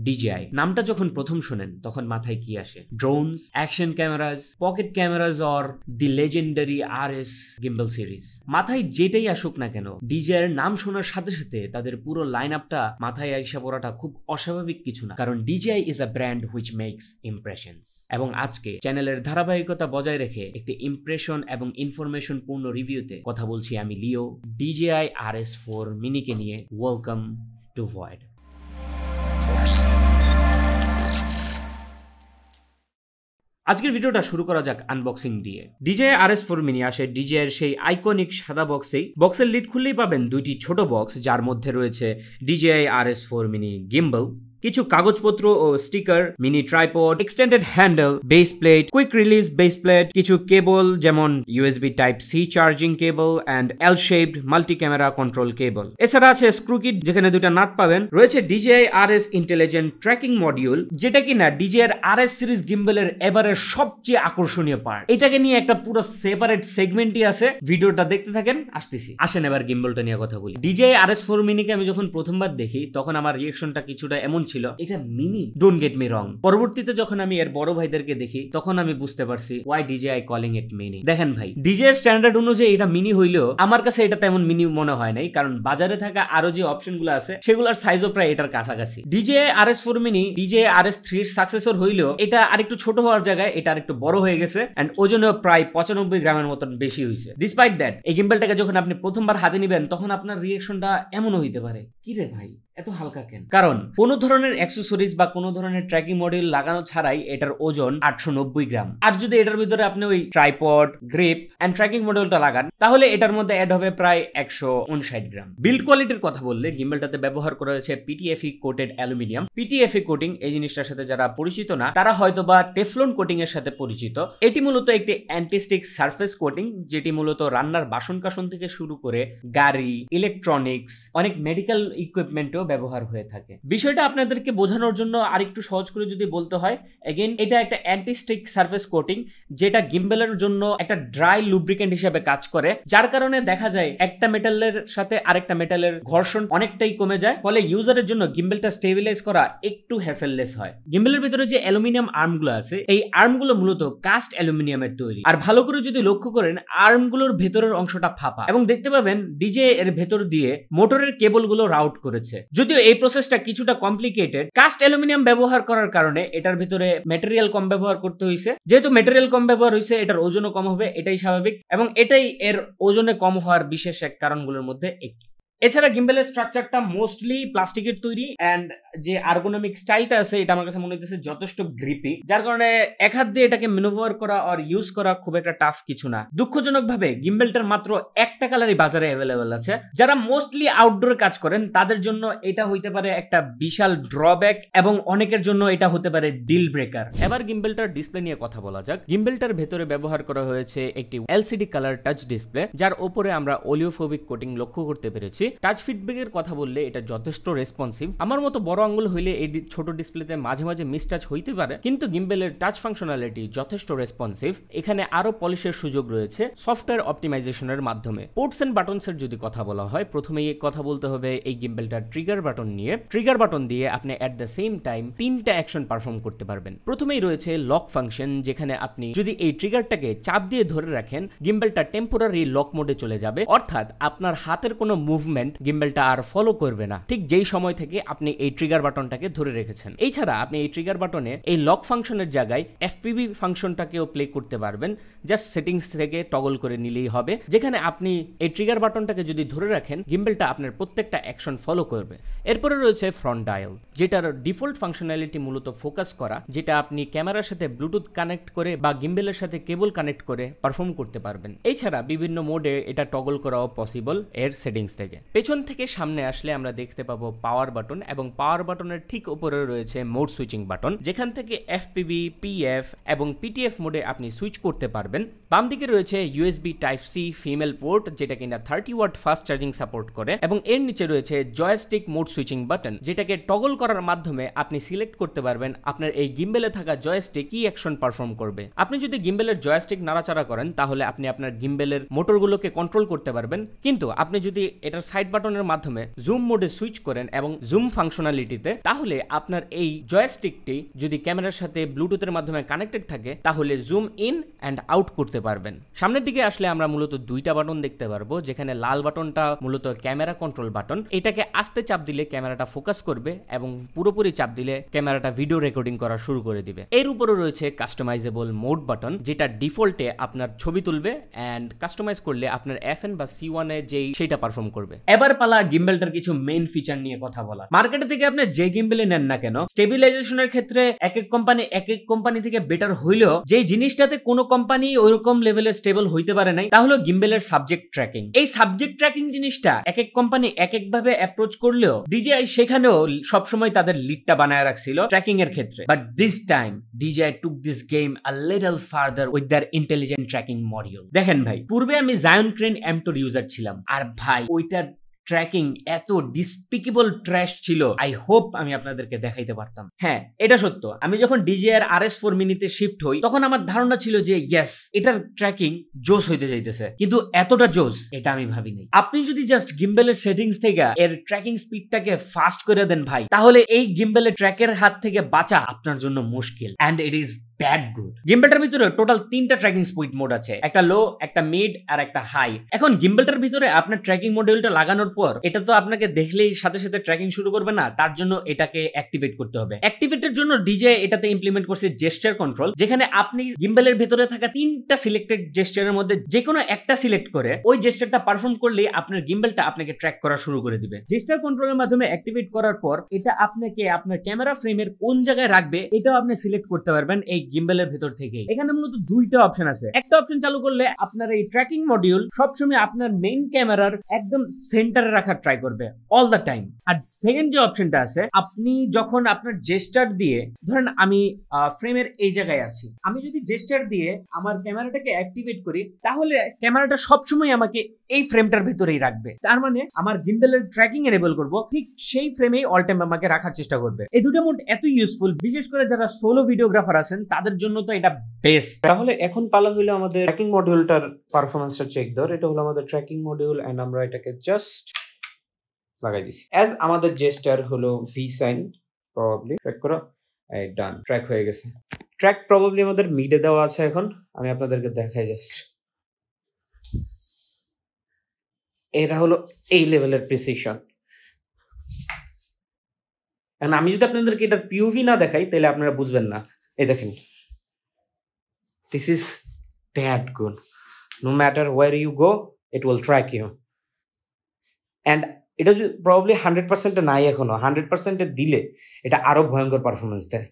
DJI নামটা যখন প্রথম শুনেন তখন মাথায় কি আসে? Drones, action cameras, pocket cameras or the legendary RS gimbal series. মাথায় যেটাই আসুক না কেন, DJI এর নাম শোনার সাথে সাথে তাদের পুরো লাইন আপটা মাথায় আইসা পড়াটা খুব অস্বাভাবিক কিছু না, কারণ DJI is a brand which makes impressions. এবং আজকে চ্যানেলের ধারাবাহিকতা বজায় রেখে একটি ইমপ্রেশন এবং ইনফরমেশন পূর্ণ রিভিউতে কথা বলছি আমি লিও, DJI RS4 মিনিকে নিয়ে। Welcome to void. আজকের ভিডিওটা শুরু করা যাক আনবক্সিং দিয়ে। DJI RS4 মিনি আসে DJI এর সেই আইকনিক সাদা বক্সেই। বক্সের লিড খুললেই পাবেন দুইটি ছোট বক্স, যার মধ্যে রয়েছে DJI RS4 মিনি গিম্বল, কিছু কাগজপত্র ও sticker, mini tripod, extended handle, base plate, quick release base plate, কিছু কেবল যেমন USB Type-C charging cable and L-shaped multi camera control cable. এছাড়া আছে স্ক্রু কিট, যেখানে দুটা নাট পাবেন। রয়েছে DJI RS intelligent tracking module, যেটা কিনা DJI এর RS সিরিজ গিম্বলের এবারের সবচেয়ে আকর্ষণীয় পার্ট। এটাকে নিয়ে একটা পুরো সেপারেট সেগমেন্টই আছে, ভিডিওটা দেখতে থাকেন, আসতেছি। আসেন এবার গিম্বলটা নিয়ে কথা বলি। DJI RS4 মিনিকে আমি যখন প্রথমবার দেখি তখন আমার রিঅ্যাকশনটা কিছুটা এমন ছিল, এটা মিনি, ডোন্ট গেট মি রং। পরবর্তীতে যখন আমি এর বড় ভাইদেরকে দেখি তখন আমি বুঝতে পারছি ওয়াই DJI কলিং ইট মিনি। দেখেন ভাই, DJI এর স্ট্যান্ডার্ড অনুযায়ী এটা মিনি হইলেও আমার কাছে এটা তেমন মিনি মনে হয় নাই, কারণ বাজারে থাকা আরো যে অপশনগুলো আছে সেগুলোর সাইজও প্রায় এটার কাছাকাছি। DJI RS4 mini DJI RS3 এর সাকসেসর হইলেও এটা আরেকটু ছোট হওয়ার জায়গায় এটা আরেকটু বড় হয়ে গেছে, এন্ড ওজনেও প্রায় 95 গ্রামের মতন বেশি হয়েছে। ডিসপাইট দ্যাট, এই গিম্বলটাকে যখন আপনি প্রথমবার হাতে নিবেন তখন আপনার রিঅ্যাকশনটা এমনও হইতে পারে, কি রে ভাই এত হালকা কেন? কারণ কোনো ধরনের অ্যাক্সেসরিজ বা কোনো ধরনের ট্র্যাকিং মডিউল লাগানো ছাড়াই এটার ওজন 890 গ্রাম। আর যদি এটার ভিতরে আপনি ওই ট্রাইপড, গ্রিপ এন্ড ট্র্যাকিং মডিউলটা লাগান তাহলে এটার মধ্যে অ্যাড হবে প্রায় 159 গ্রাম। বিল্ড কোয়ালিটির কথা বললে গিম্বলটাতে ব্যবহার করা হয়েছে PTFE coated aluminium. PTFE coating এই জিনিসটার সাথে যারা পরিচিত না তারা হয়তোবা টেফলন কোটিং এর সাথে পরিচিত। এটি মূলত একটি অ্যান্টিস্টিক সারফেস কোটিং, যেটি মূলত রান্নার বাসন কাসন থেকে শুরু করে গাড়ি, ইলেকট্রনিক্স, অনেক মেডিকেল ইকুইপমেন্টও ব্যবহার হয়ে থাকে। বিষয়টা আপনাদেরকে বোঝানোর জন্য আরেকটু সহজ করে যদি বলতে হয়, এগেইন এটা একটা অ্যান্টিস্টিক সারফেস কোটিং, যেটা গিম্বলের জন্য একটা ড্রাই লুব্রিকেন্ট হিসেবে কাজ করে, যার কারণে দেখা যায় একটা মেটালের সাথে আরেকটা মেটালের ঘর্ষণ অনেকটাই কমে যায়, ফলে ইউজারের জন্য গিম্বলটা স্টেবিলাইজ করা একটু হ্যাসেললেস হয়। গিম্বলের ভিতরে যে অ্যালুমিনিয়াম আর্মগুলো আছে, এই আর্মগুলো মূলত কাস্ট অ্যালুমিনিয়ামের তৈরি। আর ভালো করে যদি লক্ষ্য করেন, আর্মগুলোর ভেতরের অংশটা ফাঁপা, এবং দেখতে পাবেন DJI এর ভেতর দিয়ে মোটরের কেবলগুলো রাউট করেছে। যদিও এই প্রসেসটা কিছুটা কমপ্লিকেটেড, কাস্ট অ্যালুমিনিয়াম ব্যবহার করার কারণে এটার ভিতরে ম্যাটেরিয়াল কম ব্যবহার করতে হয়েছে। যেহেতু ম্যাটেরিয়াল কম ব্যবহার হয়েছে, এটার ওজনও কম হবে, এটাই স্বাভাবিক, এবং এটাই এর ওজনে কম হওয়ার বিশেষ এক কারণগুলোর মধ্যে একটি। এছাড়া গিম্বলের স্ট্রাকচারটা মোস্টলি প্লাস্টিকের তৈরি, এন্ড যে আর্গোনমিক স্টাইলটা আছে এটা আমার কাছে মনে হচ্ছে যথেষ্ট গ্রিপি, যার কারণে এক হাত দিয়ে এটাকে ম্যানুভার করা আর ইউজ করা খুব একটা টাফ কিছু না। দুঃখজনক ভাবে গিম্বলটার মাত্র একটা কালারই বাজারে অ্যাভেলেবেল আছে। যারা মোস্টলি আউটডোর কাজ করেন তাদের জন্য এটা হইতে পারে একটা বিশাল ড্রব্যাক, এবং অনেকের জন্য এটা হতে পারে ডিল ব্রেকার। এবার গিম্বলটার ডিসপ্লে নিয়ে কথা বলা যাক। গিম্বলটার ভেতরে ব্যবহার করা হয়েছে একটি LCD কালার টাচ ডিসপ্লে, যার উপরে আমরা অলিওফোবিক কোটিং লক্ষ্য করতে পেরেছি। টাচ ফিডব্যাকের কথা বললে এটা যথেষ্ট রেসপন্সিভ। আমার মতো বড় আঙ্গুল হইলে এই ছোট ডিসপ্লেতে মাঝে মাঝে মিসটাচ হইতে পারে, কিন্তু গিম্বলের টাচ ফাংশনালিটি যথেষ্ট রেসপন্সিভ। এখানে আরো পলিশের সুযোগ রয়েছে সফটওয়্যার অপটিমাইজেশনের মাধ্যমে। পোর্টস এন্ড বাটনসের যদি কথা বলা হয়, প্রথমেই কথা বলতে হবে এই গিম্বলটার ট্রিগার বাটন নিয়ে। ট্রিগার বাটন দিয়ে আপনি এট দ্য সেম টাইম 3টা অ্যাকশন পারফর্ম করতে পারবেন। প্রথমেই রয়েছে লক ফাংশন, যেখানে আপনি যদি এই ট্রিগারটাকে চাপ দিয়ে ধরে রাখেন, গিম্বলটা টেম্পোরারি লক মোডে চলে যাবে, অর্থাৎ আপনার হাতের কোনো মুভমেন্ট গিম্বলটা আর ফলো করবে না, ঠিক যেই সময় থেকে আপনি এই ট্রিগার বাটনটাকে ধরে রেখেছেন। এছাড়া আপনি এই ট্রিগার বাটনে এই লক ফাংশনের জায়গায় FPV ফাংশনটাকেও প্লে করতে পারবেন। জাস্ট সেটিংস থেকে টগল করে নিলেই হবে, যেখানে আপনি এই ট্রিগার বাটনটাকে যদি ধরে রাখেন, গিম্বলটা আপনার প্রত্যেকটা অ্যাকশন ফলো করবে। এরপরে রয়েছে ফ্রন্ট ডায়াল, যেটার ডিফল্ট ফাংশনালিটি মূলত ফোকাস করা, যেটা আপনি ক্যামেরার সাথে ব্লুটুথ কানেক্ট করে বা গিম্বলের সাথে কেবল কানেক্ট করে পারফর্ম করতে পারবেন। এছাড়া বিভিন্ন মোডে এটা টগল করাও পসিবল এর সেটিংস থেকে। পেছন থেকে সামনে আসলে আমরা দেখতে পাবো পাওয়ার বাটন, এবং পাওয়ার বাটনের ঠিক উপরে রয়েছে মোড সুইচিং বাটন, যেখান থেকে FPV, PF এবং PTF মোডে আপনি সুইচ করতে পারবেন। বাম দিকে রয়েছে USB Type-C ফিমেল পোর্ট, যেটা কিনা 30 ওয়াট ফাস্ট চার্জিং সাপোর্ট করে, এবং এর নিচে রয়েছে জয়স্টিক মোড সুইচিং বাটন, যেটাকে টগল করার মাধ্যমে আপনি সিলেক্ট করতে পারবেন আপনার এই গিম্বলে থাকা জয়স্টিক কি অ্যাকশন পারফর্ম করবে। আপনি যদি গিম্বলের জয়স্টিক নাড়াচাড়া করেন তাহলে আপনি আপনার গিম্বলের মোটরগুলোকে কন্ট্রোল করতে পারবেন, কিন্তু আপনি যদি এটার সাইড বাটনের মাধ্যমে জুম মোডে সুইচ করেন এবং জুম ফাংশনালিটিতে, তাহলে আপনার এই জয়স্টিকটি যদি ক্যামেরার সাথে ব্লুটুথের মাধ্যমে কানেক্টেড থাকে তাহলে জুম ইন অ্যান্ড আউট করতে পারবেন। সামনের দিকে আসলে আমরা মূলত দুইটা বাটন দেখতে পারবো, যেখানে লাল বাটনটা মূলত ক্যামেরা কন্ট্রোল বাটন। এটাকে আস্তে চাপ দিলে ক্যামেরাটা ফোকাস করবে এবং পুরোপুরি চাপ দিলে ক্যামেরাটা ভিডিও রেকর্ডিং করা শুরু করে দিবে। এর উপরে রয়েছে কাস্টমাইজেবল মোড বাটন, যেটা ডিফল্টে আপনার ছবি তুলবে অ্যান্ড কাস্টমাইজ করলে আপনার FN বা C1 এ যেই সেটা পারফর্ম করবে। এবার পালা গিম্বেলটার কিছু মেইন ফিচার নিয়ে কথা বলা। মার্কেটে থেকে আপনি যে গিম্বেলে নেন না কেন, স্টেবিলাইজেশনের ক্ষেত্রে এক এক কোম্পানি থেকে বেটার হইলেও যে জিনিসটাতে কোনো কোম্পানি ওইরকম লেভেলে স্টেবল হইতে পারে নাই, তা হলো গিম্বেলের সাবজেক্ট ট্র্যাকিং। এই সাবজেক্ট ট্র্যাকিং জিনিসটা এক এক কোম্পানি এক এক ভাবে অ্যাপ্রোচ করলেও DJI সেখানেও সবসময় তাদের লিডটা বানায় রাখছিল ট্র্যাকিং এর ক্ষেত্রে। But this time DJI took this game a little further with their intelligent tracking module. দেখেন ভাই, পূর্বে আমি জায়ন ক্রেন M2 ইউজার ছিলাম, আর ভাই ওইটার ট্র্যাকিং এত ডিসপিকেবল ট্র্যাশ ছিল, আই হোপ আমি আপনাদেরকে দেখাইতে পারতাম। হ্যাঁ, এটা সত্য, আমি যখন DJI RS4 মিনিতে শিফট হই তখন আমার ধারণা ছিল যে ইয়েস, এটার ট্র্যাকিং জোস হইতে যাইতেছে, কিন্তু এতটা জোস এটা আমি ভাবিনি। আপনি যদি জাস্ট গিম্বেলের সেটিংস থেকে এর ট্র্যাকিং স্পিডটাকে ফাস্ট করে দেন ভাই, তাহলে এই গিম্বেলের ট্র্যাকের হাত থেকে বাঁচা আপনার জন্য মুশকিল, and it is bad good. গিম্বেলটার ভিতরে টোটাল 3টা ট্র্যাকিং স্পিড মোড আছে, একটা লো, একটা মিড আর একটা হাই। এখন গিম্বেলটার ভিতরে আপনার ট্র্যাকিং মডিউলটা লাগানোর পর এটা তো আপনাকে দেখলেই সাথে সাথে ট্র্যাকিং শুরু করবে না, তার জন্য এটাকে অ্যাক্টিভেট করতে হবে। অ্যাক্টিভেটের জন্য DJI এটাতে ইমপ্লিমেন্ট করছে জেস্টার কন্ট্রোল, যেখানে আপনি গিম্বেলের ভিতরে থাকা 3টা সিলেক্টেড জেস্টারের মধ্যে যে কোনো একটা সিলেক্ট করে ওই জেস্টারটা পারফর্ম করলে আপনার গিম্বেলটা আপনাকে ট্র্যাক করা শুরু করে দিবে। জেস্টার কন্ট্রোলের মাধ্যমে অ্যাক্টিভেট করার পর এটা আপনাকে আপনার ক্যামেরা ফ্রেমের কোন জায়গায় রাখবে এটাও আপনি সিলেক্ট করতে পারবেন এই গিম্বেলের ভেতর থেকে। এখানে মূলত দুইটা অপশন আছে। একটা অপশন চালু করলে আপনার এই ট্র্যাকিং মডিউল সবসময় আপনার মেইন ক্যামেরার একদম সেন্টারে রাখার ট্রাই করবে অল দ্য টাইম। আর সেকেন্ড যে অপশনটা আছে, আপনি যখন আপনার জেস্টার দিয়ে, ধরেন আমি ফ্রেমের এই জায়গায় আছি, আমি যদি জেস্টার দিয়ে আমার ক্যামেরাটাকে অ্যাক্টিভেট করি তাহলে ক্যামেরাটা সবসময় আমাকে এই ফ্রেমটার ভিতরেই রাখবে। তার মানে আমার গিম্বেলের ট্র্যাকিং এনেবল করব, ঠিক সেই ফ্রেমেই অল টাইম আমাকে রাখার চেষ্টা করবে। এই দুটো মোড এত ইউজফুল, বিশেষ করে যারা সোলো ভিডিওগ্রাফার আছেন তাদের জন্য তো এটা বেস্ট। তাহলে এখন পালা হলো আমাদের ট্র্যাকিং মডিউলটার পারফরম্যান্সটা চেক দেওয়ার। এটা হলো আমাদের ট্র্যাকিং মডিউল এন্ড আমরা এটাকে জাস্ট লাগাই দিছি। অ্যাজ আমাদের জেস্টার হলো ভি সাইন, প্রবাবলি ট্র্যাক করো, এই ডান, ট্র্যাক হয়ে গেছে। ট্র্যাক প্রবাবলি আমাদের মিডে দেওয়া আছে। এখন আমি আপনাদেরকে দেখাই জাস্ট, এটা হলো এই লেভেলের প্রিসিশন। আমি যদি আপনাদেরকে এটা পিওভি না দেখাই তাহলে আপনারা বুঝবেন না। এই দেখেন, this is that good. No matter where you go, it will track you. And এটা প্রবাবলি 100% নাই, এখনো 100% দিলে এটা আরো ভয়ঙ্কর পারফরমেন্স দেয়।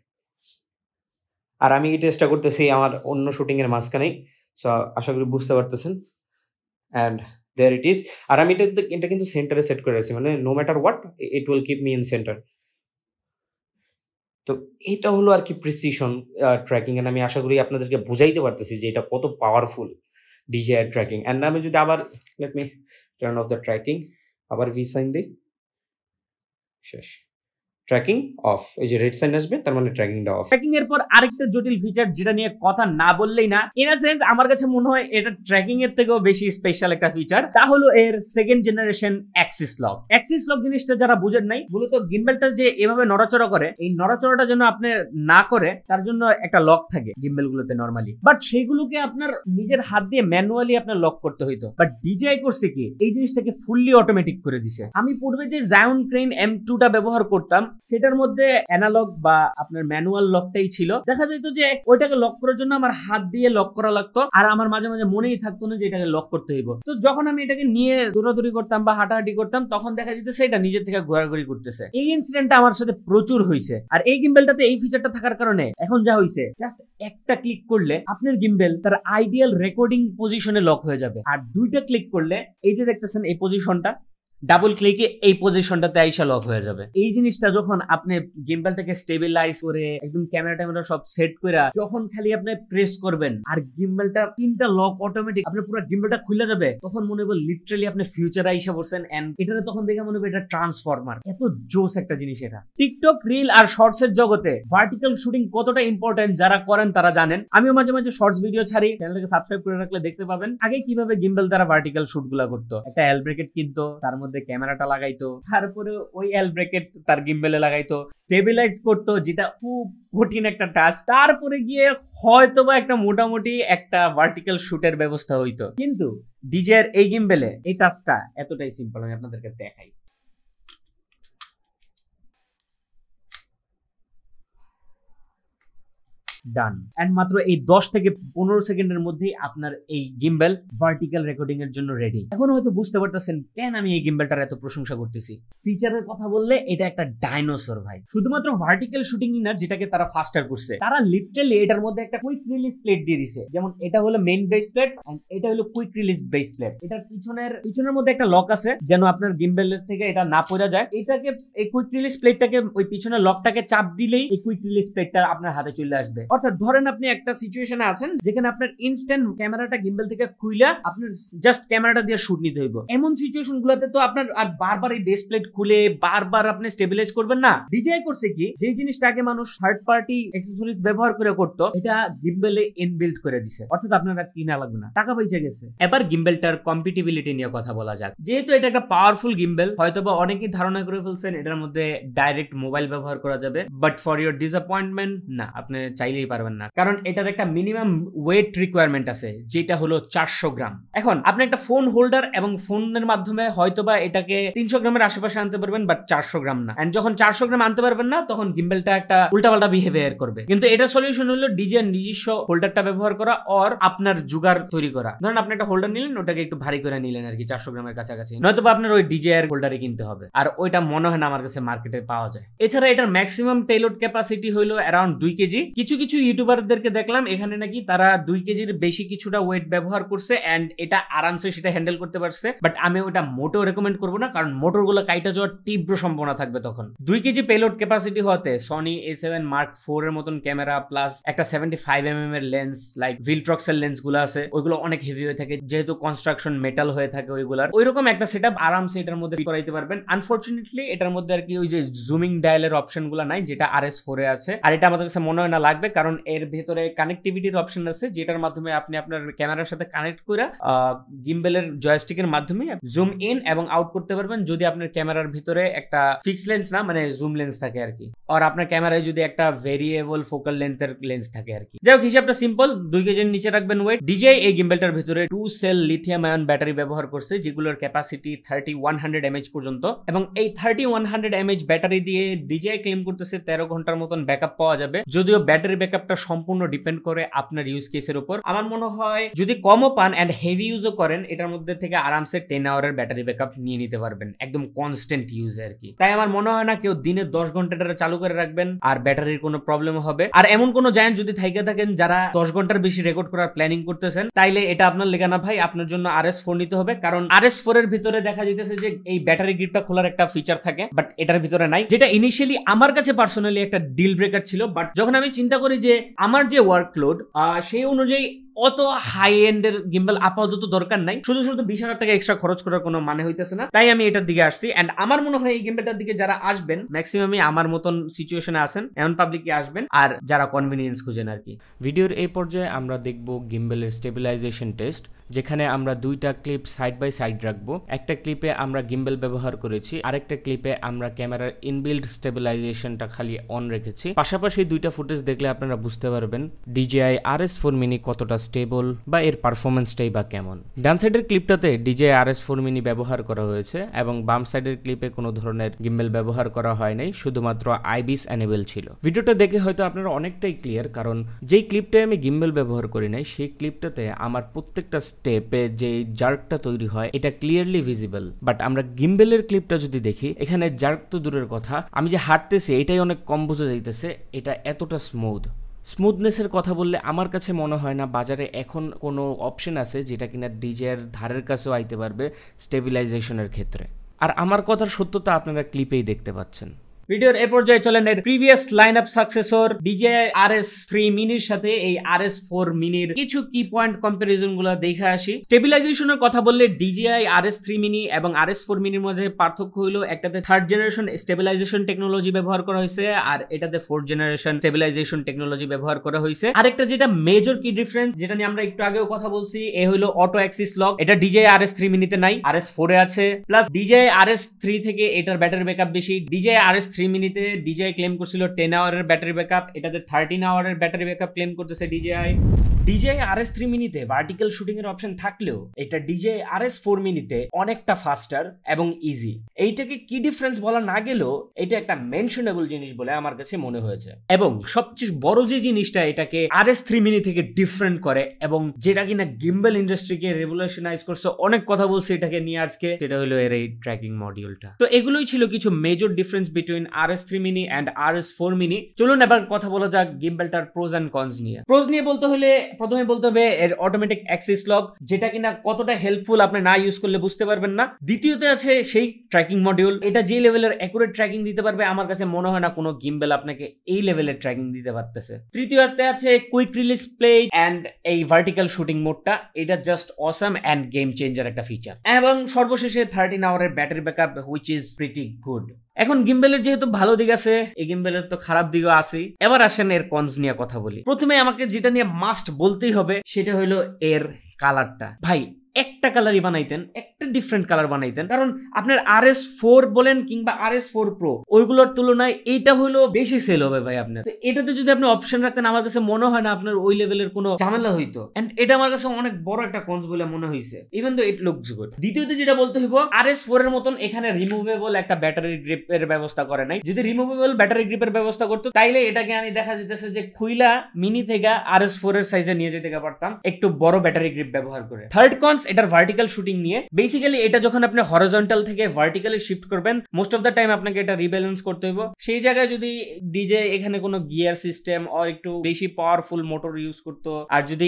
আর আমি এই টেস্টটা করতেছি আমার অন্য শুটিং এর মাঝখানেই, সো আশা করি বুঝতে পারতেছেন। And there it is. আর আমি এটা কিন্তু সেন্টারে সেট করে রাখছি, মানে no matter what it will keep me in centre. তো এটা হলো আর কি প্রিসিশন ট্র্যাকিং। এন্ড আমি আশা করি আপনাদেরকে বুঝাইতে পারতেছি যে এটা কত পাওয়ারফুল DJI ট্র্যাকিং। অ্যান্ড আমি যদি আবার let me turn off the tracking, আবার ভি সাইন দিই, শেষ, ট্র্যাকিং অফ। এই যে রেড সাইন আসবে তার মানে ট্র্যাকিংটা অফ। ট্র্যাকিং এর পর আরেকটা জটিল ফিচার যেটা নিয়ে কথা না বললেই না, ইন আ সেন্স আমার কাছে মনে হয় এটা ট্র্যাকিং এর থেকেও বেশি স্পেশাল একটা ফিচার, তা হলো এর second generation Axis lock. Axis lock জিনিসটা যারা বুঝেন নাই, মূলত গিম্বেলটা যে এভাবে নড়াচড়া করে, এই নড়াচড়াটা যেন আপনি না করে তার জন্য একটা লক থাকে গিম্বেল গুলোতে নরমালি, বাট সেইগুলোকে আপনার নিজের হাত দিয়ে ম্যানুয়ালি আপনার লক করতে হইতো। বাট DJI করছে কি, এই জিনিসটাকে ফুললি অটোমেটিক করে দিছে। আমি পূর্বে যে জায়ন ক্রেন M2টা ব্যবহার করতাম সেটার মধ্যে অ্যানালগ বা আপনার ম্যানুয়াল লকটাই ছিল। দেখা যেত যে ওইটাকে লক করার জন্য আমার হাত দিয়ে লক করা লাগতো, আর আমার মাঝে মাঝে মনেই থাকতো না যে এটাকে লক করতে হইব। তো যখন আমি এটাকে নিয়ে দৌড়াদৌড়ি করতাম বা হাঁটাহাঁটি করতাম তখন দেখা যেতেছে এটা নিজের থেকে ঘোরাঘুরি করতেছে। এই ইনসিডেন্টটা আমার সাথে প্রচুর হয়েছে। আর এই গিম্বেলটাতে এই ফিচারটা থাকার কারণে এখন যা হয়েছে, জাস্ট একটা ক্লিক করলে আপনার গিম্বেল তার আইডিয়াল রেকর্ডিং পজিশনে লক হয়ে যাবে। আর দুইটা ক্লিক করলে এই যে দেখতেছেন এই পজিশনটা, ডাবল ক্লিকে এই পজিশনটাতে আইসা লক হয়ে যাবে। এই জিনিসটা যখন আপনি গিম্বেলটাকে স্টেবিলাইজ করে একদম ক্যামেরা ট্যামেরা সব সেট করে যখন খালি আপনি প্রেস করবেন আর গিম্বেলটা 3টা লক অটোমেটিক আপনার পুরো গিম্বেলটা খুলে যাবে, তখন মনে হবে লিটারালি আপনি ফিউচারে আইসা পড়ছেন। এন্ড এটাতে তখন দেখে মনে হবে এটা ট্রান্সফরমার। এত জোস একটা জিনিস এটা। টিকটক, রিল আর শর্টস এর জগতে ভার্টিক্যাল শুটিং কতটা ইম্পর্টেন্ট যারা করেন তারা জানেন। আমিও মাঝে মাঝে শর্টস ভিডিও ছাড়ি, চ্যানেলটাকে সাবস্ক্রাইব করে রাখলে দেখতে পাবেন আগে কিভাবে গিম্বেল দ্বারা ভার্টিক্যাল শুট গুলা করতো। একটা এল ব্রেকেট কিনতো, তার মধ্যে ক্যামেরাটা লাগাইতো, তারপরে ওই এল ব্রেকেট তার গিম্বেলে লাগাইতো, স্টেবিলাইজ করতো, যেটা খুব কঠিন একটা টাস্ক। তারপরে গিয়ে হয়তোবা একটা মোটামুটি একটা ভার্টিক্যাল শুটের ব্যবস্থা হইতো। কিন্তু ডিজের এই গিম্বেলে এই টাস্কটা এতটাই সিম্পল, আমি আপনাদেরকে দেখাই। ডান। এন্ড মাত্র এই 10 থেকে 15 সেকেন্ডের মধ্যেই আপনার এই গিম্বেল ভার্টিক্যাল রেকর্ডিং এর জন্য রেডি। এখন হয়তো বুঝতে পারতেছেন কেন আমি এই গিম্বেলটার এত প্রশংসা করতেছি। ফিচারের কথা বললে এটা একটা ডাইনোসর ভাই। শুধুমাত্র ভার্টিক্যাল শুটিংই না, যেটাকে তারা ফাস্টার করছে, তারা লিটারালি এটার মধ্যে একটা কুইক রিলিজ প্লেট দিয়ে দিছে। যেমন এটা হলো মেইন বেস প্লেট এন্ড এটা হলো কুইক রিলিজ বেস প্লেট। এটার পিছনের মধ্যে একটা লক আছে যেন আপনার গিম্বেলের থেকে এটা না পড়ে যায়। এটাকে এই কুইক রিলিজ প্লেটটাকে ওই পিছনের লকটাকে চাপ দিলেই এই কুইক রিলিজ প্লেটটা আপনার হাতে চলে আসবে। অর্থাৎ ধরেন আপনি একটা সিচুয়েশনে আছেন যেখানে আপনার ইনস্ট্যান্ট ক্যামেরাটা গিম্বেল থেকে খুইলা আপনার জাস্ট ক্যামেরাটা দিয়ে শুট নিতে হইব। এমন সিচুয়েশন গুলোতে তো আপনার আর বারবার এই বেস প্লেট খুলে বারবার আপনি স্টেবিলাইজ করবেন না। ডিজিআই করছে কি, যে জিনিসটা আগে মানুষ থার্ড পার্টি অ্যাকসেসরিজ ব্যবহার করে করতো, এটা গিম্বেলে ইনবিল্ট করে দিছে। অর্থাৎ আপনারা কিনা লাগবে না, টাকা পয়সা গেছে। এবার গিম্বেলটার কম্পিটিবিলিটি নিয়ে কথা বলা যাক। যেহেতু এটা একটা পাওয়ারফুল গিম্বেল, হয়তোবা অনেকেই ধারণা করে ফেলছেন এটার মধ্যে ডাইরেক্ট মোবাইল ব্যবহার করা যাবে, বাট ফর ইউর ডিসঅ্যাপয়েন্টমেন্ট, না, আপনি চাইলেই পারবেন না। কারণ এটার একটা মিনিমাম ওয়েট রিকোয়ারমেন্ট আছে, যেটা হলো 400 গ্রাম। এখন আপনি একটা ফোন হোল্ডার এবং ফোনের মাধ্যমে হয়তোবা এটাকে 300 গ্রামের আশেপাশে আনতে পারবেন, বাট 400 গ্রাম না। এন্ড যখন 400 গ্রাম আনতে পারবেন না, তখন গিম্বেলটা একটা উল্টাপাল্টা বিহেভিয়ার করবে। কিন্তু এটা সলিউশন হলো ডিজিআই নিজস্ব হোল্ডারটা ব্যবহার করা আর আপনার জুগার তৈরি করা। ধরেন আপনি একটা হোল্ডার নিলেন, ওটাকে একটু ভারী করে নিলেন আর কি, 400 গ্রামের কাছাকাছি, নয়তোবা আপনার ওই ডিজিআই এর হোল্ডারই কিনতে হবে। আর ওইটা মনে হয় না আমার কাছে মার্কেটে পাওয়া যায়। এছাড়া এটার ম্যাক্সিমাম পেলোড ক্যাপাসিটি হলো অ্যারাউন্ড 2 কেজি। কিছু কিছু ইউটিউবারদেরকে দেখলাম এখানে নাকি তারা 2 কেজির বেশি কিছুটা ওয়েট ব্যবহার করছে এন্ড এটা আরামসে সেটা হ্যান্ডেল করতে পারছে। বাট আমি ওটা মোটেও রেকমেন্ড করবো না, কারণ মোটরগুলো কাইটা যাওয়ার তীব্র সম্ভাবনা থাকবে তখন। 2 কেজি পেলোড ক্যাপাসিটি হতে সনি A7 Mark IV এর মতন ক্যামেরা প্লাস একটা 75mm এর লেন্স, লাইক ভিলট্রক্স এর লেন্স গুলো আছে, ওইগুলো অনেক হেভি হয়ে থাকে, যেহেতু কনস্ট্রাকশন মেটাল হয়ে থাকে ওইগুলার। ওইরকম একটা সেটআপ আরামসে এটার মধ্যে করাইতে পারবেন। আনফরচুনেটলি এটার মধ্যে আর কি ওই যে জুমিং ডায়ালের অপশন গুলো নাই, যেটা RS4 এ আছে। আর এটা আমাদের কাছে মনে হয় না লাগবে, কারণ এর ভেতরে কানেক্টিভিটির অপশন আছে, যেটার মাধ্যমে আপনি আপনার ক্যামেরার সাথে কানেক্ট করে গিম্বেলের জয়স্টিকের মাধ্যমে জুম ইন এবং আউট করতে পারবেন, যদি আপনার ক্যামেরার ভিতরে একটা ফিক্স লেন্স না, মানে জুম লেন্স থাকে আর কি, আর আপনার ক্যামেরায় যদি একটা ভেরিয়েবল ফোকাল লেন্থের লেন্স থাকে আর কি। যাই হোক, হিসাবটা সিম্পল, 2 কেজির নিচে রাখবেন ওয়েট। ডিজিআই এই গিম্বেলটার ভিতরে 2 সেল লিথিয়াম আয়ন ব্যাটারি ব্যবহার করছে, যেগুলোর ক্যাপাসিটি 3100 mAh পর্যন্ত, এবং এই 3100 mAh ব্যাটারি দিয়ে ডিজিআই ক্লেম করতেছে 13 ঘন্টার মতন ব্যাকআপ পাওয়া যাবে। যদিও ব্যাটারি ব্যাকআপটা সম্পূর্ণ ডিপেন্ড করে আপনার ইউজ কেসের উপর। আমার মনে হয় যদি কমও পান এন্ড হেভি ইউজও করেন, এটার মধ্যে থেকে আরামসে 10 আওয়ারের ব্যাটারি ব্যাকআপ নিয়ে নিতে পারবেন, একদম কনস্ট্যান্ট ইউজ আর কি। তাই আমার মনে হয় না কেউ দিনে 10 ঘন্টা চালু করে রাখবেন আর ব্যাটারির কোনো প্রবলেম হবে। আর এমন কোনো জায়ান্ট যদি থাইকা থাকেন যারা 10 ঘন্টার বেশি রেকর্ড করার প্ল্যানিং করতেছেন, তাইলে এটা আপনার লেগা না ভাই, আপনার জন্য RS4 নিতে হবে। কারণ RS4 এর ভিতরে দেখা যাইতেছে যে এই ব্যাটারি গ্রিপটা খোলার একটা ফিচার থাকে, বাট এটার ভিতরে নাই, যেটা ইনিশিয়ালি আমার কাছে পার্সোনালি একটা ডিল ব্রেকার ছিল। বাট যখন আমি চিন্তা করি যে আমার যে ওয়ার্কলোড সেই অনুযায়ী অত হাই এন্ডের গিম্বল আপাতত দরকার নাই, শুধু 20,000 টাকা এক্সট্রা খরচ করার কোনো মানে হইতেছে না, তাই আমি এটার দিকে আসছি। এন্ড আমার মনে হয় এই গিম্বলটার দিকে যারা আসবেন, ম্যাক্সিমামই আমার মতন সিচুয়েশনে আছেন, এমন পাবলিকে আসবেন, আর যারা কনভিনিয়েন্স খুঁজেন আর কি। ভিডিওর এই পর্যায়ে আমরা দেখব গিম্বলের স্টেবিলাইজেশন টেস্ট, যেখানে আমরা 2টা ক্লিপ সাইড বাই সাইড রাখবো। একটা ক্লিপে আমরা গিম্বল ব্যবহার করেছি, আরেকটা ক্লিপে আমরা ক্যামেরার ইনবিল্ড স্টেবিলাইজেশনটা খালি অন রেখেছি। পাশাপাশি 2টা ফুটেজ দেখলে আপনারা বুঝতে পারবেন DJI RS4 mini কতটা স্টেবল বা এর পারফরমেন্সটাই বা কেমন। ডান সাইডের ক্লিপটাতে DJI RS4 mini ব্যবহার করা হয়েছে এবং বাম সাইডের ক্লিপে কোনো ধরনের গিম্বল ব্যবহার করা হয় নাই, শুধুমাত্র IBIS এনেবল ছিল। ভিডিওটা দেখে হয়তো আপনারা অনেকটাই ক্লিয়ার, কারণ যেই ক্লিপটায় আমি গিম্বল ব্যবহার করি নাই, সেই ক্লিপটাতে আমার প্রত্যেকটা স্টেপে যে জার্কটা তৈরি হয় এটা ক্লিয়ারলি ভিজিবল। বাট আমরা গিম্বলের ক্লিপটা যদি দেখি, এখানে জার্ক তো দূরের কথা, আমি যে হাঁটতেছি এটাই অনেক কম বোঝা যাইতেছে, এটা এতটা স্মুথনেসের কথা বললে আমার কাছে মনে হয় না বাজারে এখন কোনো অপশন আছে যেটা কিনা ডিজের ধারের কাছেও আইতে পারবে স্টেবিলাইজেশনের ক্ষেত্রে। আর আমার কথার সত্যতা আপনারা ক্লিপেই দেখতে পাচ্ছেন। ভিডিওর এ পর্যায়ে চলেন এর previous line-up successor DJI RS3 মিনির সাথে এই RS4 মিনির কিছু কি পয়েন্ট কম্পারিজন গুলো দেখে আসি। স্টেবিলাইজেশনের কথা বললে DJI RS3 মিনি এবং RS4 মিনির মধ্যে পার্থক্য হলো একটাতে 3rd জেনারেশন স্টেবিলাইজেশন টেকনোলজি ব্যবহার করা হয়েছে আর এটাতে 4th জেনারেশন স্টেবিলাইজেশন টেকনোলজি ব্যবহার করা হয়েছে। আরেকটা যেটা মেজর কি ডিফারেন্স, যেটা নিয়ে আমরা একটু আগেও কথা বলছি, এ হলো অটো অ্যাক্সিস লক। এটা DJI RS3 মিনিতে নাই, RS4 এ আছে। প্লাস DJI RS3 থেকে এটার ব্যাটারি ব্যাকআপ বেশি। DJI RS3 মিনিতে DJI ক্লেম করছিল 10 আওয়ারের ব্যাটারি ব্যাকআপ, এটাতে 13 আওয়ারের ব্যাটারি ব্যাকআপ ক্লেম করতেছে DJI RS3 মিনিতে ভার্টিক্যাল শুটিং এর অপশন থাকলেও এটা DJI RS4 মিনিতে অনেকটা ফাস্টার এবং ইজি। এইটাকে কি ডিফারেন্স বলা না গেলেও এটা একটা মেনশনেবল জিনিস বলে আমার কাছে মনে হয়েছে। এবং সবচেয়ে বড় যে জিনিসটা এটাকে RS3 মিনি থেকে ডিফারেন্ট করে এবং যেটা কিনা গিম্বল ইন্ডাস্ট্রিকে রেভলিউশনাইজ করছে, অনেক কথা বলছে এটাকে নিয়ে আজকে, সেটা হলো এর এই ট্র্যাকিং মডিউলটা। তো এগুলোই ছিল কিছু major difference between RS3 mini and RS4 mini. চলুন এবার কথা বলা যাক গিম্বলটার প্রোজ এন্ড কনস নিয়ে। প্রোজ নিয়ে বলতে হলে প্রথমে বলতে হবে এর অটোমেটিক অ্যাক্সিস লক, যেটা কিনা কতটা হেল্পফুল আপনি না ইউজ করলে বুঝতে পারবেন না। দ্বিতীয়তে আছে সেই ট্র্যাকিং মডিউল, এটা যে লেভেলের অ্যাকুরেট ট্র্যাকিং দিতে পারবে আমার কাছে মনে হয় না কোনো গিম্বল আপনাকে এই লেভেলের ট্র্যাকিং দিতে পারতেছে। তৃতীয়তে আছে কুইক রিলিজ প্লে এন্ড এই ভার্টিক্যাল শুটিং মোডটা, এটা just awesome and game changer একটা ফিচার। এবং সর্বশেষে 13 আওয়ারের battery backup which is pretty good. এখন গিম্বলের যেহেতু ভালো দিক আছে, এই গিম্বলের তো খারাপ দিকও আছে। এবার আসেন এর কনস নিয়ে কথা বলি। প্রথমে আমাকে যেটা নিয়ে মাস্ট বলতেই হবে সেটা হলো এর কালারটা। ভাই একটা কালারই বানাইতেন, একটা ডিফারেন্ট কালার বানাইতেন, কারণ আপনার RS4 বলেন কিংবা RS4 Pro ওইগুলোর তুলনায় এইটা হলো বেশি সেল হবে ভাই আপনার। তো এটাতে যদি আপনি অপশন রাখতেন আমার কাছে মনে হয় না আপনার ওই লেভেলের কোনো ঝামেলা হইতো। এন্ড এটা আমার কাছে অনেক বড় একটা কনস বলে মনে হয়েছে, even though it looks good. দ্বিতীয়ত যেটা বলতে হইব, RS4 এর মতন এখানে রিমুভেবল একটা ব্যাটারি গ্রিপের ব্যবস্থা করে নাই। যদি রিমুভেবল ব্যাটারি গ্রিপের ব্যবস্থা করতো তাইলে এটাকে আমি দেখা যেতেছে যে খুইলা মিনি থেকে RS4 এর সাইজে নিয়ে যেতে পারতাম একটু বড় ব্যাটারি গ্রিপ ব্যবহার করে। থার্ড কনস এটার ভার্টিক্যাল শুটিং নিয়ে। বেসিক্যালি এটা যখন আপনি হরিজন্টাল থেকে ভার্টিক্যালি শিফট করবেন, মোস্ট অফ দ্য টাইম আপনাকে এটা রিব্যালেন্স করতে হইব। সেই জায়গায় যদি DJI এখানে কোনো গিয়ার সিস্টেম আর একটু বেশি পাওয়ারফুল মোটর ইউজ করতো, আর যদি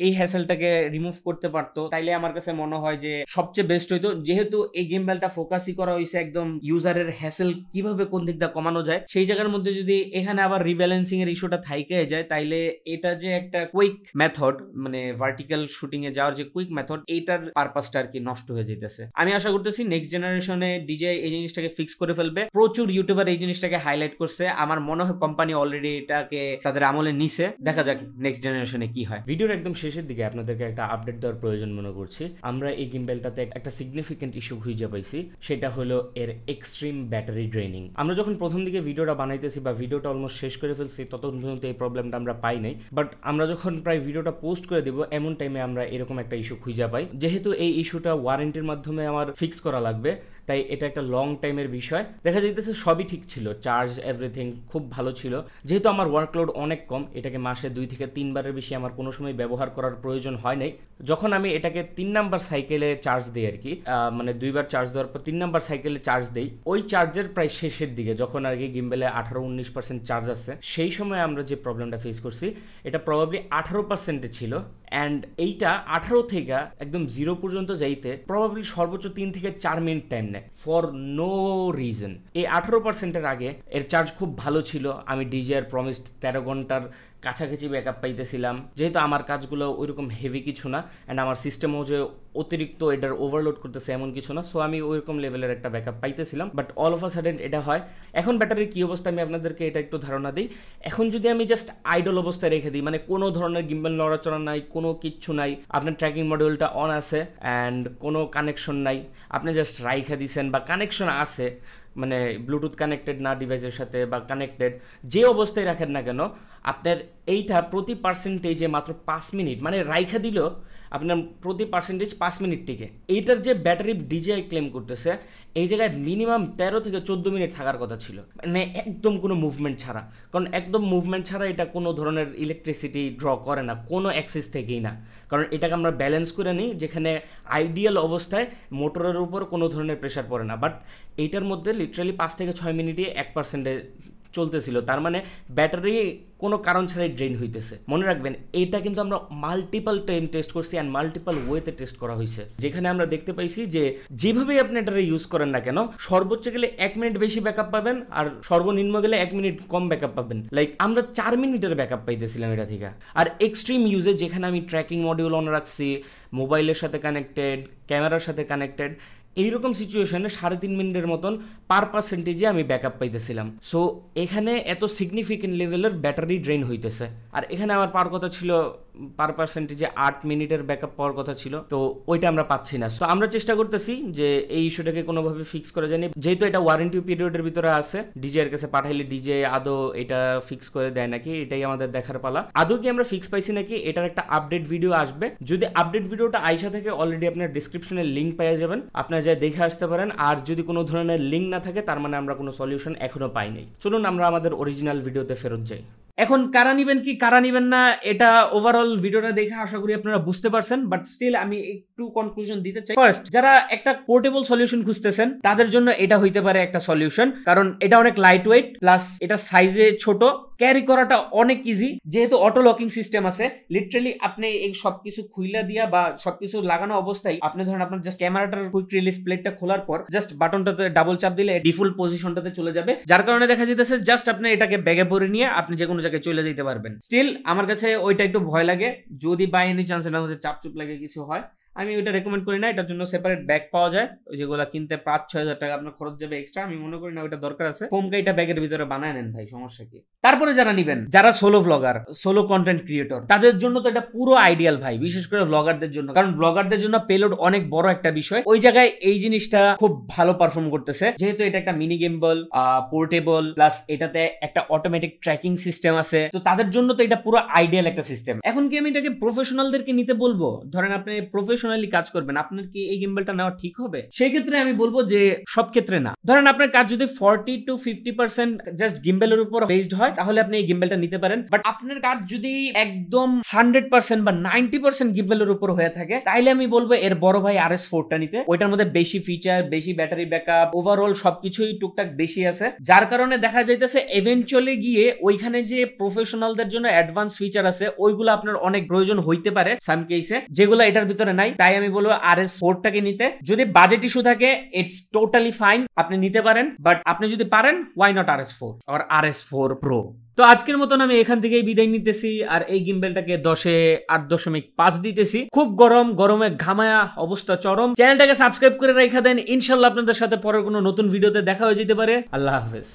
এই হ্যাসেলটাকে রিমুভ করতে পারতো, তাইলে আমার কাছে মনে হয় যে সবচেয়ে বেস্ট হইতো। যেহেতু এই গিম্বলটা ফোকাসই করা হয়েছে একদম ইউজারের হ্যাসেল কিভাবে কোন দিকটা কমানো যায়, সেই জায়গার মধ্যে যদি এখানে আবার রিব্যালেন্সিং এর ইস্যুটা থাইকে যায়, তাইলে এটা যে একটা কুইক মেথড, মানে ভার্টিক্যাল শুটিং এ যাওয়ার যে কুইক মেথড, এইটার পারপাসটা আর কি নষ্ট হয়ে যেতেছে। আমি আশা করতেছি নেক্সট জেনারেশনে DJI এই জিনিসটাকে ফিক্স করে ফেলবে। প্রচুর ইউটিউবার এই জিনিসটাকে হাইলাইট করছে, আমার মনে হয় কোম্পানি অলরেডি এটাকে তাদের আমলে নিছে। দেখা যাক নেক্সট জেনারেশনে কি হয়। ভিডিওর একদম শেষের দিকে আপনাদেরকে একটা আপডেট দেওয়ার প্রয়োজন মনে করছি। আমরা এই গিম্বলটাতে একটা সিগনিফিকেন্ট ইস্যু খুঁজে পাইছি, সেটা হলো এর এক্সট্রিম ব্যাটারি ড্রেনিং। আমরা যখন প্রথম দিকে ভিডিওটা বানাইতেছি বা ভিডিওটা অলমোস্ট শেষ করে ফেলছি, ততক্ষণ পর্যন্ত এই প্রবলেমটা আমরা পাই নাই। বাট আমরা যখন প্রায় ভিডিওটা পোস্ট করে দিব, এমন টাইমে আমরা এরকম একটা ইস্যু খুঁজে পাই। যেহেতু এই ইস্যুটা ওয়ারেন্টির মাধ্যমে আমার ফিক্স করা লাগবে, তাই এটা একটা লং টাইমের বিষয়। দেখা যাইতেছে সবই ঠিক ছিল, চার্জ এভরিথিং খুব ভালো ছিল। যেহেতু আমার ওয়ার্কলোড অনেক কম, এটাকে মাসে 2 থেকে 3 বারের বেশি আমার কোনো সময় ব্যবহার করার প্রয়োজন হয় নাই। যখন আমি এটাকে 3 নাম্বার সাইকেলে চার্জ দিই আর কি, মানে 2 বার চার্জ দেওয়ার পর 3 নাম্বার সাইকেলে চার্জ দেই, ওই চার্জের প্রায় শেষের দিকে যখন আর কি গিম্বলে 18-19% চার্জ আছে, সেই সময় আমরা যে প্রবলেমটা ফেস করছি এটা প্রবাবলি 18% ছিল। অ্যান্ড এইটা 18 থেকে একদম 0 পর্যন্ত যাইতে প্রবাবলি সর্বোচ্চ 3 থেকে 4 মিনিট টাইম নেয় ফর নো রিজন। এই 18%-এর আগে এর চার্জ খুব ভালো ছিল। আমি DJI প্রমিসড 13 ঘন্টার কাছাকাছি ব্যাকআপ পাইতেছিলাম। যেহেতু আমার কাজগুলো ওইরকম হেভি কিছু না, অ্যান্ড আমার সিস্টেমও যে অতিরিক্ত এটার ওভারলোড করতেছে এমন কিছু না, সো আমি ওইরকম লেভেলের একটা ব্যাকআপ পাইতেছিলাম। But all of a sudden এটা হয়। এখন ব্যাটারির কী অবস্থা আমি আপনাদেরকে এটা একটু ধারণা দিই। এখন যদি আমি জাস্ট আইডল অবস্থায় রেখে দিই, মানে কোনো ধরনের গিম্বল নড়াচড়া নাই, কোনো কিচ্ছু নাই, আপনার ট্র্যাকিং মডিউলটা অন আছে অ্যান্ড কোনো কানেকশন নাই, আপনি জাস্ট রাইখা দিছেন বা কানেকশন আছে, মানে ব্লুটুথ কানেক্টেড না ডিভাইসের সাথে বা কানেক্টেড, যে অবস্থায় রাখেন না কেন, আপনার এইটা প্রতি পার্সেন্টেজে মাত্র 5 মিনিট, মানে রাইখা দিল আপনার প্রতি পার্সেন্টেজ 5 মিনিট টিকে। এইটার যে ব্যাটারি DJI ক্লেম করতেছে, এই জায়গায় মিনিমাম 13 থেকে 14 মিনিট থাকার কথা ছিল, মানে একদম কোনো মুভমেন্ট ছাড়া। কারণ একদম মুভমেন্ট ছাড়া এটা কোনো ধরনের ইলেকট্রিসিটি ড্র করে না, কোনো অ্যাক্সিস থেকেই না। কারণ এটাকে আমরা ব্যালেন্স করে নিই, যেখানে আইডিয়াল অবস্থায় মোটরের উপর কোনো ধরনের প্রেশার পড়ে না। বাট এইটার মধ্যে লিটারালি 5 থেকে 6 মিনিটে 1% চলতেছিল, তার মানে ব্যাটারি কোনো কারণ ছাড়াই ড্রেন হইতেছে। মনে রাখবেন এটা কিন্তু আমরা মাল্টিপল টাইম টেস্ট করছি অ্যান্ড মাল্টিপল ওয়েতে টেস্ট করা হয়েছে, যেখানে আমরা দেখতে পাইছি যে যেভাবেই আপনি এটারে ইউজ করেন না কেন সর্বোচ্চ গেলে 1 মিনিট বেশি ব্যাকআপ পাবেন আর সর্বনিম্ন গেলে 1 মিনিট কম ব্যাকআপ পাবেন। লাইক আমরা 4 মিনিটের ব্যাকআপ পাইতেছিলাম এটা থেকে। আর এক্সট্রিম ইউজে যেখানে আমি ট্র্যাকিং মডিউল অন রাখছি, মোবাইলের সাথে কানেক্টেড, ক্যামেরার সাথে কানেক্টেড, এইরকম সিচুয়েশনে 3.5 মিনিটের মতন পার পার্সেন্টেজে আমি ব্যাকআপ পাইতেছিলাম। সো এখানে এত সিগনিফিকেন্ট লেভেলের ব্যাটারি ড্রেন হইতেছে। আর এখানে আমার পাওয়ার কথা ছিল পার পার্সেন্টেজে 8 মিনিটের ব্যাকআপ পাওয়ার কথা ছিল, তো ওইটা আমরা পাচ্ছি না। সো আমরা চেষ্টা করতেছি যে এই ইস্যুটাকে কোনোভাবে ফিক্স করা যায়নি, যেহেতু এটা ওয়ারেন্টি পিরিয়ডের ভিতরে আছে। ডিজে এর কাছে পাঠাইলে ডিজে আদৌ এটা ফিক্স করে দেয় নাকি, এটাই আমাদের দেখার পালা। আদৌ কি আমরা ফিক্স পাইছি নাকি, এটার একটা আপডেট ভিডিও আসবে। যদি আপডেট ভিডিওটা আইসা থেকে অলরেডি আপনার ডিসক্রিপশনে লিঙ্ক পেয়ে যাবেন, আপনারা যা দেখে আসতে পারেন। আর যদি কোনো ধরনের লিঙ্ক না থাকে তার মানে আমরা কোনো সলিউশন এখনো পাই নাই। চলুন আমরা আমাদের অরিজিনাল ভিডিওতে ফেরত যাই। এখন কারা নিবেন কি কারা নিবেন না এটা ওভারঅল ভিডিওটা দেখে আশা করি আপনারা বুঝতে পারছেন, বাট স্টিল আমি একটু কনক্লুশন দিতে চাই। ফার্স্ট, যারা একটা পোর্টেবল সলিউশন খুঁজতেছেন তাদের জন্য এটা হইতে পারে একটা সলিউশন, কারণ এটা অনেক লাইট ওয়েট, প্লাস এটা সাইজে ছোট, ক্যারি করাটা অনেক ইজি, যেহেতু অটো লকিং সিস্টেম আছে। লিটারালি আপনি এই সবকিছু খুইলা দিয়া বা সবকিছু লাগানো অবস্থায় আপনি ধরেন আপনার জাস্ট ক্যামেরাটার কুইক রিলিজ প্লেটটা খোলার পর জাস্ট বাটনটাতে ডাবল চাপ দিলে ডিফল্ট পজিশনটাতে চলে যাবে, যার কারণে দেখা যেতেছে জাস্ট আপনি এটাকে ব্যাগে ভরে নিয়ে আপনি যে কোনো জায়গায় চলে যেতে পারবেন। স্টিল আমার কাছে ওইটা একটু ভয় লাগে, যদি বাই এনি চান্স এটার মধ্যে চাপচুপ লাগে কিছু হয়, আমি ওইটা রেকমেন্ড করি না। এটার জন্য সেপারেট ব্যাগ পাওয়া যায়, যেগুলো কিনতে 5-6 হাজার টাকা আপনার খরচ যাবে এক্সট্রা। আমি মনে করি না ওইটা দরকার আছে, ফোমকাইটা ব্যাগের ভিতরে বানায় নেন ভাই, সমস্যা কি। তারপরে যারা নিবেন, যারা solo blogger, solo content creator, তাদের জন্য তো এটা পুরো আইডিয়াল ভাই, বিশেষ করে ব্লগারদের জন্য, কারণ ব্লগারদের জন্য পেলোড অনেক বড় একটা বিষয়। ওই জায়গায় এই জিনিসটা খুব ভালো পারফর্ম করতেছে, যেহেতু এটা একটা মিনি গিম্বল, পোর্টেবল, প্লাস এটাতে একটা অটোমেটিক ট্র্যাকিং সিস্টেম আছে, তো তাদের জন্য তো এটা পুরো আইডিয়াল একটা সিস্টেম। এখন কি আমি এটাকে প্রফেশনালদেরকে নিতে বলবো? ধরেন আপনি প্রফেশনালি কাজ করবেন, আপনার কি এই গিম্বলটা নেওয়া ঠিক হবে? সেই ক্ষেত্রে আমি বলবো যে সব ক্ষেত্রে না। ধরেন আপনার কাজ যদি 40 to 50% জাস্ট গিম্বলের উপর বেসড হয়, তাহলে আপনি এই গিম্বলটা নিতে পারেন। বাট আপনার কাজ যদি একদম 100% বা 90% গিম্বলের উপর হয়ে থাকে, তাইলে আমি বলবো এর বড় ভাই RS4টা নিতে। ওইটার মধ্যে বেশি ফিচার, বেশি ব্যাটারি ব্যাকআপ, ওভারঅল সবকিছুই টুকটাক বেশি আছে, যার কারণে দেখা যাইতেছে ইভেন্চুয়ালি গিয়ে ওইখানে যে প্রফেশনালদের জন্য অ্যাডভান্স ফিচার আছে ওইগুলো আপনার অনেক প্রয়োজন হইতে পারে সাম কেসে, যেগুলো এটার ভিতরে নাই। তাই আমি বলবো RS4টাকে নিতে। যদি বাজেট ইস্যু থাকে ইটস টোটালি ফাইন, আপনি নিতে পারেন, বাট আপনি যদি পারেন why not RS4 R RS4 Pro। তো আজকের মতন আমি এখান থেকেই বিদায় নিতেছি, আর এই গিম্বেলটাকে 10-এ 8.5 দিতেছি। খুব গরমে ঘামায়া অবস্থা চরম। চ্যানেলটাকে সাবস্ক্রাইব করে রেখে দেন, ইনশাল্লাহ আপনাদের সাথে পরের কোনো নতুন ভিডিওতে দেখা হয়ে যেতে পারে। আল্লাহ হাফেজ।